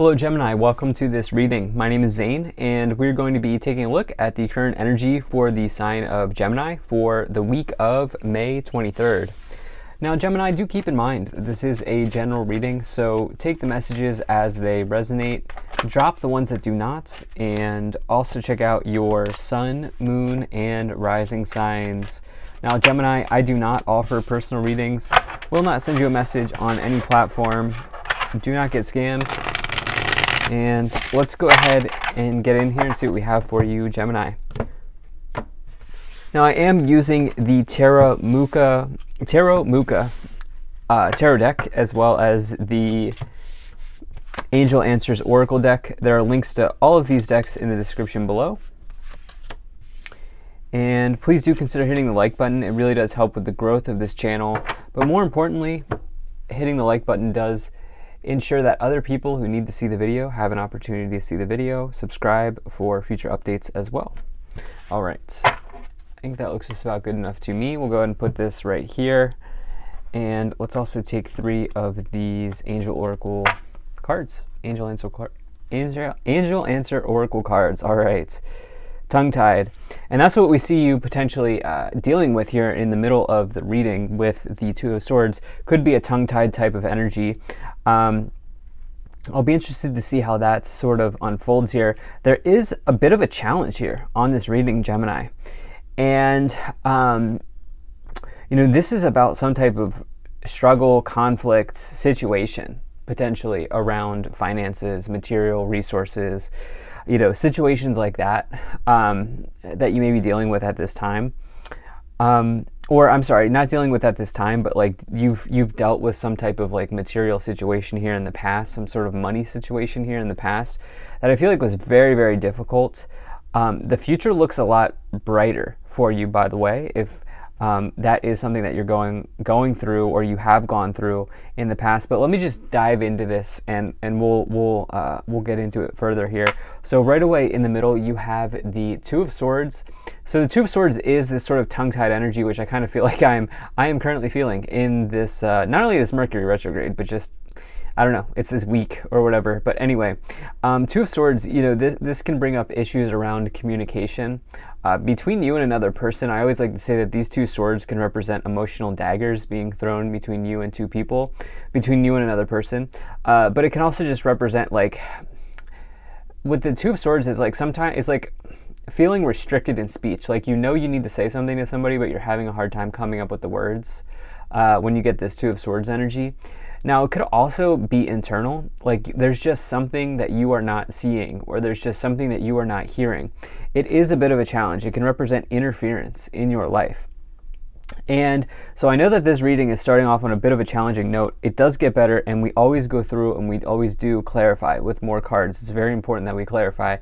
Hello Gemini, welcome to this reading. My name is Zane and we're going to be taking a look at the current energy for the sign of Gemini for the week of May 23rd. Now Gemini, do keep in mind this is a general reading, so take the messages as they resonate, drop the ones that do not, and also check out your sun, moon, and rising signs. Now Gemini, I do not offer personal readings, will not send you a message on any platform, do not get scammed. And let's go ahead and get in here and see what we have for you, Gemini. Now I am using the Tarot deck, as well as the Angel Answers Oracle deck. There are links to all of these decks in the description below. And please do consider hitting the like button. It really does help with the growth of this channel. But more importantly, hitting the like button does ensure that other people who need to see the video have an opportunity to see the video. Subscribe for future updates as well. All right, I think that looks just about good enough to me. We'll go ahead and put this right here. And let's also take 3 of these Angel Oracle cards. Angel Answer Oracle cards. All right. Tongue-tied. And that's what we see you potentially dealing with here in the middle of the reading with the Two of Swords. Could be a tongue-tied type of energy. I'll be interested to see how that sort of unfolds here. There is a bit of a challenge here on this reading, Gemini. And, this is about some type of struggle, conflict, situation, potentially around finances, material resources, situations like that, that you may be dealing with at this time. Or I'm sorry, not dealing with at this time, but like you've dealt with some type of like material situation here in the past, some sort of money situation here in the past that I feel like was very, very difficult. The future looks a lot brighter for you, by the way, if that is something that you're going through or you have gone through in the past. But let me just dive into this and we'll get into it further here. So right away in the middle you have the Two of Swords. So the Two of Swords is this sort of tongue-tied energy, which I kind of feel like I am currently feeling in this not only this Mercury retrograde, but just I don't know, it's this week or whatever. But anyway, Two of Swords, this can bring up issues around communication between you and another person. I always like to say that these two swords can represent emotional daggers being thrown between you and two people, between you and another person. But it can also just represent, like, with the Two of Swords is like sometimes it's like feeling restricted in speech. Like you need to say something to somebody, but you're having a hard time coming up with the words when you get this Two of Swords energy. Now, it could also be internal, like there's just something that you are not seeing, or there's just something that you are not hearing. It is a bit of a challenge. It can represent interference in your life. And so I know that this reading is starting off on a bit of a challenging note. It does get better, and we always go through and we always do clarify with more cards. It's very important that we clarify.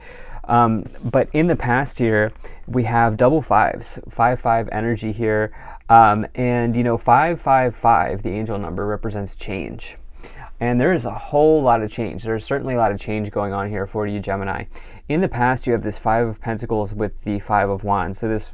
But in the past here, we have double fives, 5-5 energy here. And 555, the angel number, represents change. And there is a whole lot of change. There's certainly a lot of change going on here for you, Gemini. In the past, you have this 5 of Pentacles with the 5 of Wands. So this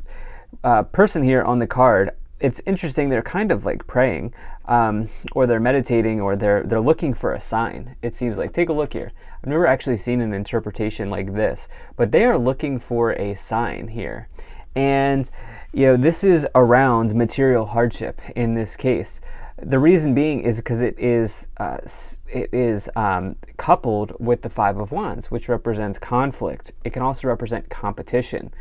person here on the card, it's interesting, they're kind of like praying, or they're meditating, or they're looking for a sign. It seems like, take a look here. I've never actually seen an interpretation like this, but they are looking for a sign here. And this is around material hardship in this case. The reason being is because it is coupled with the 5 of Wands, which represents conflict. It can also represent competition.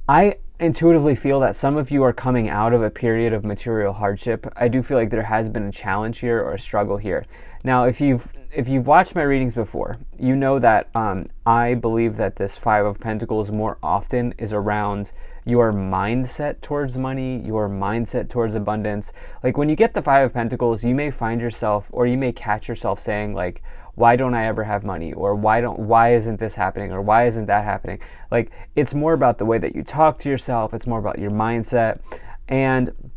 I intuitively feel that some of you are coming out of a period of material hardship. I do feel like there has been a challenge here or a struggle here. Now, if you've watched my readings before, you know that I believe that this 5 of Pentacles more often is around your mindset towards money, your mindset towards abundance. Like when you get the 5 of Pentacles, you may find yourself, or you may catch yourself saying like, why don't I ever have money? Or why isn't this happening? Or why isn't that happening? Like, it's more about the way that you talk to yourself. It's more about your mindset. And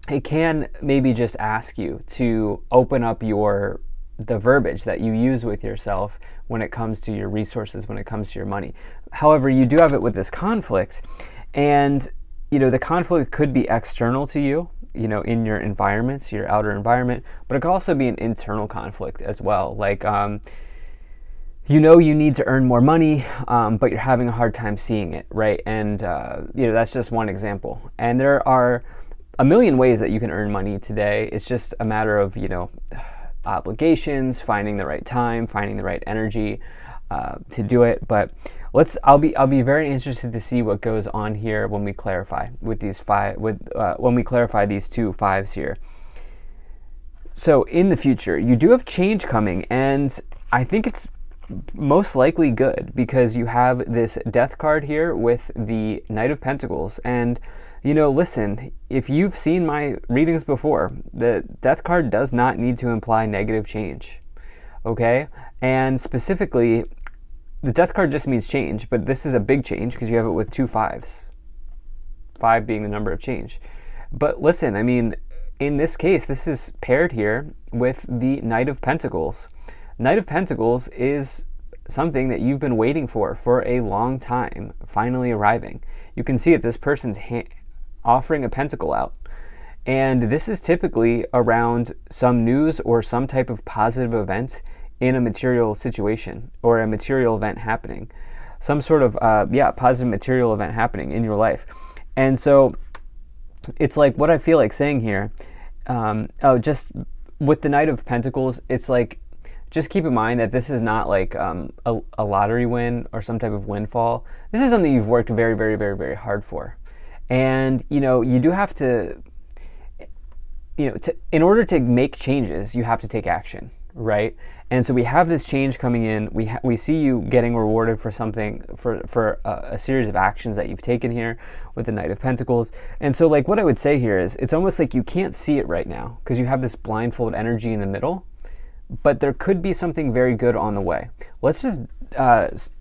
it can maybe just ask you to open up the verbiage that you use with yourself when it comes to your resources, when it comes to your money. However, you do have it with this conflict, and the conflict could be external to you. in your environments, your outer environment, but it could also be an internal conflict as well. Like, you need to earn more money, but you're having a hard time seeing it, right? And, that's just one example. And there are a million ways that you can earn money today. It's just a matter of, obligations, finding the right time, finding the right energy to do it. But I'll be very interested to see what goes on here when we clarify with these when we clarify these 2 5s here. So in the future, you do have change coming, and I think it's most likely good because you have this Death card here with the Knight of Pentacles. And listen, if you've seen my readings before, the Death card does not need to imply negative change, okay? And specifically, the Death card just means change, but this is a big change because you have it with 2 5s, 5 being the number of change. But listen, I mean, in this case, this is paired here with the Knight of Pentacles. Knight of Pentacles is something that you've been waiting for a long time, finally arriving. You can see it, this person's offering a pentacle out. And this is typically around some news or some type of positive event in a material situation or a material event happening. Some sort of, positive material event happening in your life. And so it's like what I feel like saying here, just with the Knight of Pentacles, it's like, just keep in mind that this is not like a lottery win or some type of windfall. This is something you've worked very, very, very, very hard for. And, you do have to, in order to make changes, you have to take action, right? And so we have this change coming in. We see you getting rewarded for something, for a series of actions that you've taken here with the Knight of Pentacles. And so like what I would say here is it's almost like you can't see it right now because you have this blindfold energy in the middle. But there could be something very good on the way. Let's just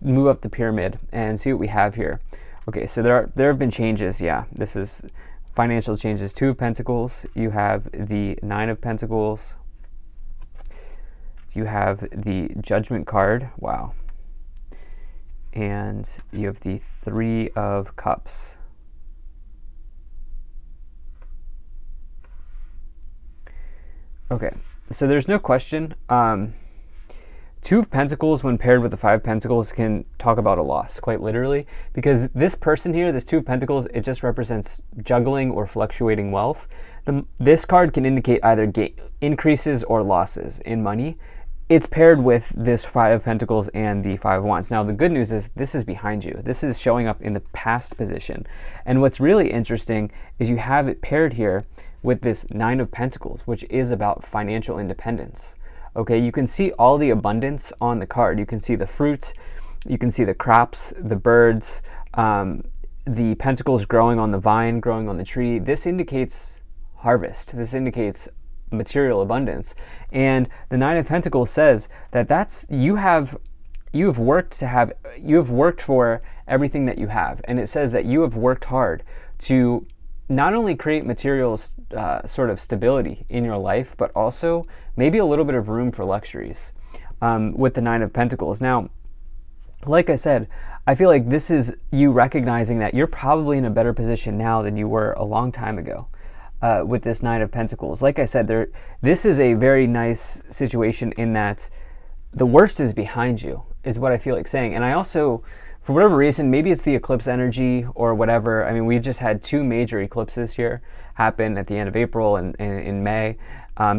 move up the pyramid and see what we have here. Okay, so there have been changes. Yeah, this is financial changes. 2 of Pentacles. You have the 9 of Pentacles. You have the Judgment card. Wow. And you have the 3 of Cups. Okay. So there's no question. 2 of Pentacles, when paired with the 5 of Pentacles, can talk about a loss, quite literally, because this person here, this 2 of Pentacles, it just represents juggling or fluctuating wealth. This card can indicate either increases or losses in money. It's paired with this 5 of Pentacles and the 5 of Wands. Now, the good news is this is behind you. This is showing up in the past position. And what's really interesting is you have it paired here with this 9 of Pentacles, which is about financial independence. Okay, you can see all the abundance on the card. You can see the fruit, you can see the crops, the birds, the pentacles growing on the vine, growing on the tree. This indicates harvest. This indicates material abundance. And the 9 of Pentacles says that you have worked for everything that you have. And it says that you have worked hard to not only create material sort of stability in your life, but also maybe a little bit of room for luxuries with the 9 of Pentacles. Now, like I said, I feel like this is you recognizing that you're probably in a better position now than you were a long time ago with this 9 of Pentacles. Like I said, this is a very nice situation in that the worst is behind you, is what I feel like saying. And I also, for whatever reason, maybe it's the eclipse energy or whatever. I mean, we just had 2 major eclipses here happen at the end of April and in May,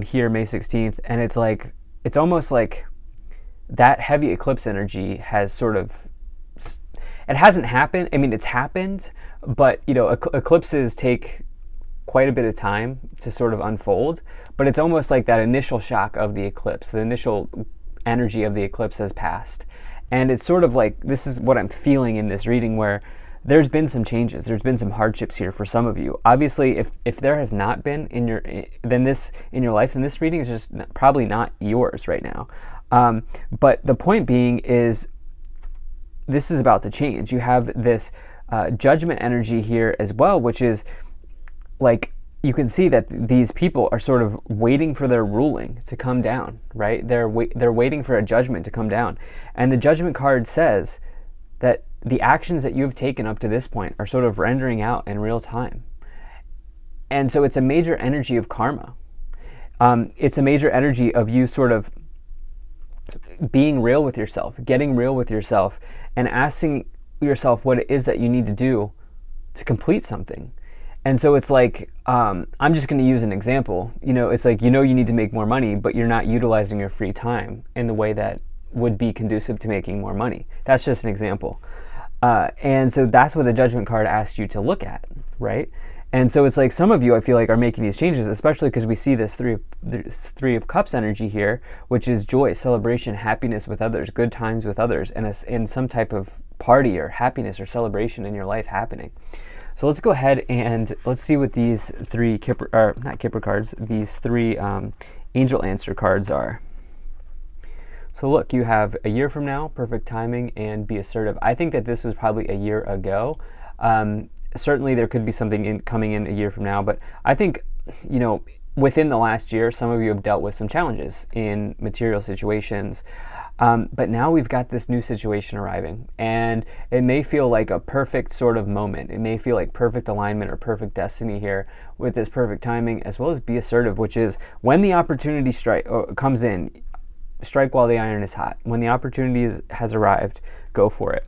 here May 16th. And it's almost like that heavy eclipse energy has sort of, it hasn't happened. I mean, it's happened, but eclipses take quite a bit of time to sort of unfold, but it's almost like that initial shock of the eclipse, the initial energy of the eclipse has passed. And it's sort of like, this is what I'm feeling in this reading, where there's been some changes, there's been some hardships here for some of you. Obviously, if there have not been in your life, then this reading is just probably not yours right now. But the point being is, this is about to change. You have this judgment energy here as well, which is like, you can see that these people are sort of waiting for their ruling to come down, right? They're waiting for a judgment to come down. And the Judgment card says that the actions that you've taken up to this point are sort of rendering out in real time. And so it's a major energy of karma. It's a major energy of you sort of being real with yourself, getting real with yourself, and asking yourself what it is that you need to do to complete something. And so it's like, I'm just going to use an example. It's like, you need to make more money, but you're not utilizing your free time in the way that would be conducive to making more money. That's just an example. And so that's what the Judgment card asks you to look at, right? And so it's like some of you, I feel like, are making these changes, especially because we see this three of Cups energy here, which is joy, celebration, happiness with others, good times with others, and some type of party or happiness or celebration in your life happening. So let's go ahead and let's see what these three these three angel answer cards are. So look, you have a year from now, perfect timing, and be assertive. I think that this was probably a year ago. Certainly there could be something coming in a year from now, but I think, within the last year, some of you have dealt with some challenges in material situations. But now we've got this new situation arriving, and it may feel like a perfect sort of moment. It may feel like perfect alignment or perfect destiny here with this perfect timing, as well as be assertive, which is when the opportunity comes in, strike while the iron is hot. When the opportunity has arrived, go for it.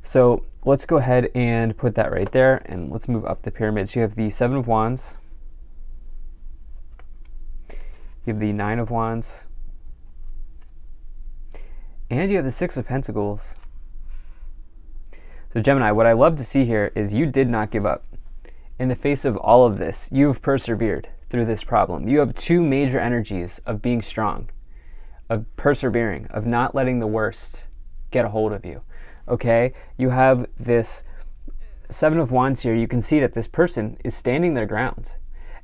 So let's go ahead and put that right there, and let's move up the pyramid. So you have the Seven of Wands, you have the Nine of Wands, and you have the Six of Pentacles. So Gemini, what I love to see here is you did not give up. In the face of all of this, you've persevered through this problem. You have two major energies of being strong, of persevering, of not letting the worst get a hold of you. Okay, you have this Seven of Wands here. You can see that this person is standing their ground.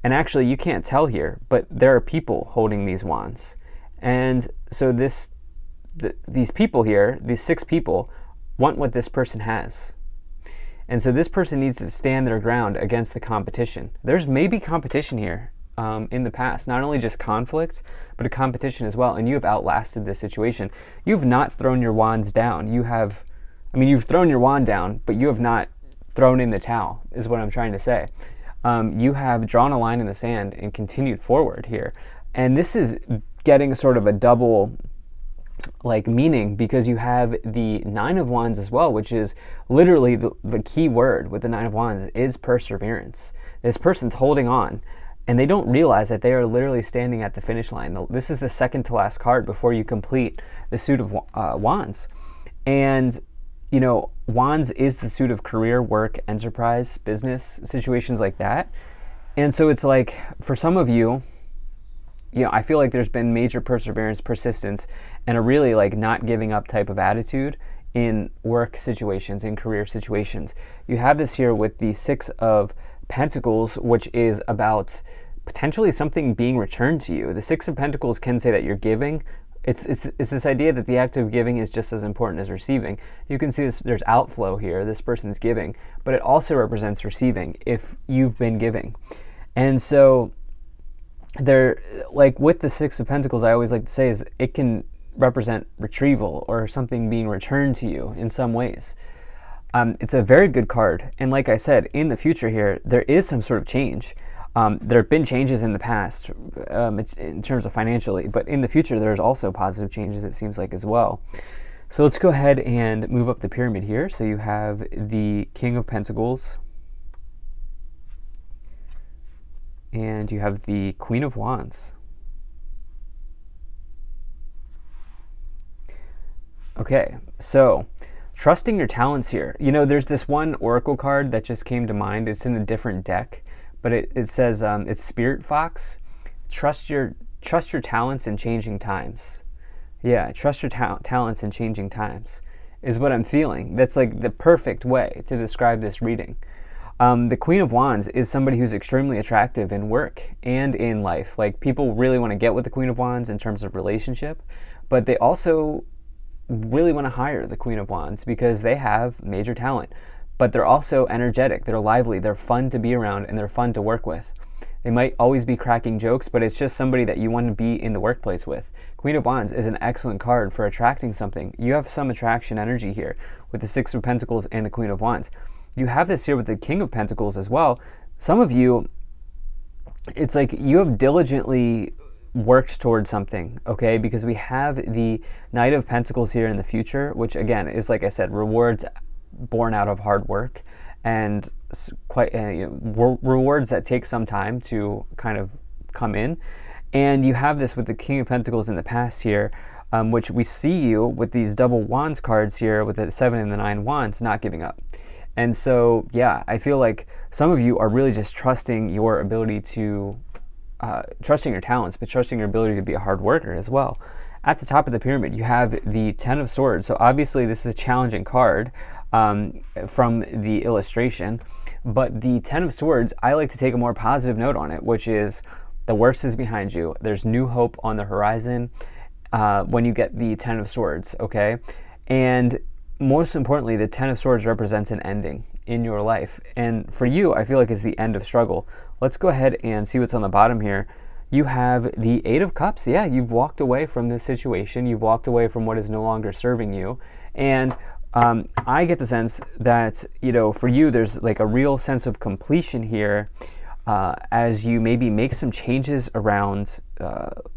And actually, you can't tell here, but there are people holding these wands. And so these people here, these 6 people, want what this person has. And so this person needs to stand their ground against the competition. There's maybe competition here in the past, not only just conflicts, but a competition as well. And you have outlasted this situation. You've not thrown your wands down. You've thrown your wand down, but you have not thrown in the towel, is what I'm trying to say. You have drawn a line in the sand and continued forward here. And this is getting sort of a double meaning, because you have the Nine of Wands as well, which is literally the key word with the Nine of Wands is perseverance. This person's holding on, and they don't realize that they are literally standing at the finish line. This is the second to last card before you complete the suit of Wands. And Wands is the suit of career, work, enterprise, business, situations like that. And so it's like, for some of you, I feel like there's been major perseverance, persistence, and a really not giving up type of attitude in work situations, in career situations. You have this here with the Six of Pentacles, which is about potentially something being returned to you. The Six of Pentacles can say that you're giving. It's this idea that the act of giving is just as important as receiving. You can see there's outflow here. This person's giving, but it also represents receiving if you've been giving. And so they're with the Six of Pentacles, I always like to say is it can represent retrieval or something being returned to you in some ways. It's a very good card. And like I said, in the future here, there is some sort of change. There have been changes in the past it's in terms of financially, but in the future, there's also positive changes, it seems like, as well. So let's go ahead and move up the pyramid here. So you have the King of Pentacles, and you have the Queen of Wands. Okay, so trusting your talents here. There's this one oracle card that just came to mind. It's in a different deck, but it says it's Spirit Fox. Trust your talents in changing times. Yeah, trust your talents in changing times is what I'm feeling. That's the perfect way to describe this reading. The Queen of Wands is somebody who's extremely attractive in work and in life. People really want to get with the Queen of Wands in terms of relationship, but they also really want to hire the Queen of Wands because they have major talent, but they're also energetic, they're lively, they're fun to be around, and they're fun to work with. They might always be cracking jokes, but it's just somebody that you want to be in the workplace with. Queen of Wands is an excellent card for attracting something. You have some attraction energy here with the Six of Pentacles and the Queen of Wands. you have this here with the King of Pentacles as well. Some of you, it's like you have diligently worked towards something, okay? Because we have the Knight of Pentacles here in the future, which again is, like I said, rewards born out of hard work, and quite rewards that take some time to kind of come in. And you have this with the King of Pentacles in the past here, which we see you with these double wands cards here with the 7 and the 9 wands not giving up. And so, yeah, I feel like some of you are really just trusting your ability to, trusting your talents, but trusting your ability to be a hard worker as well. At the top of the pyramid, you have the 10 of Swords. So obviously this is a challenging card from the illustration, but the 10 of Swords, I like to take a more positive note on it, which is the worst is behind you. There's new hope on the horizon when you get the 10 of Swords, okay? And most importantly, the 10 of Swords represents an ending in your life. And for you, I feel like it's the end of struggle. Let's go ahead and see what's on the bottom here. You have the 8 of Cups. Yeah, you've walked away from this situation. You've walked away from what is no longer serving you. And I get the sense that, you know, for you, there's like a real sense of completion here as you maybe make some changes around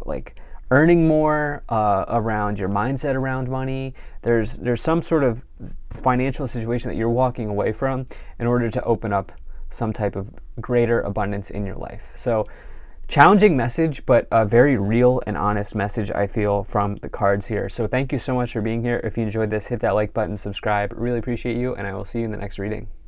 like earning more, around your mindset around money. There's some sort of financial situation that you're walking away from in order to open up some type of greater abundance in your life. So challenging message, but a very real and honest message, I feel, from the cards here. So thank you so much for being here. If you enjoyed this, hit that like button, subscribe. Really appreciate you, and I will see you in the next reading.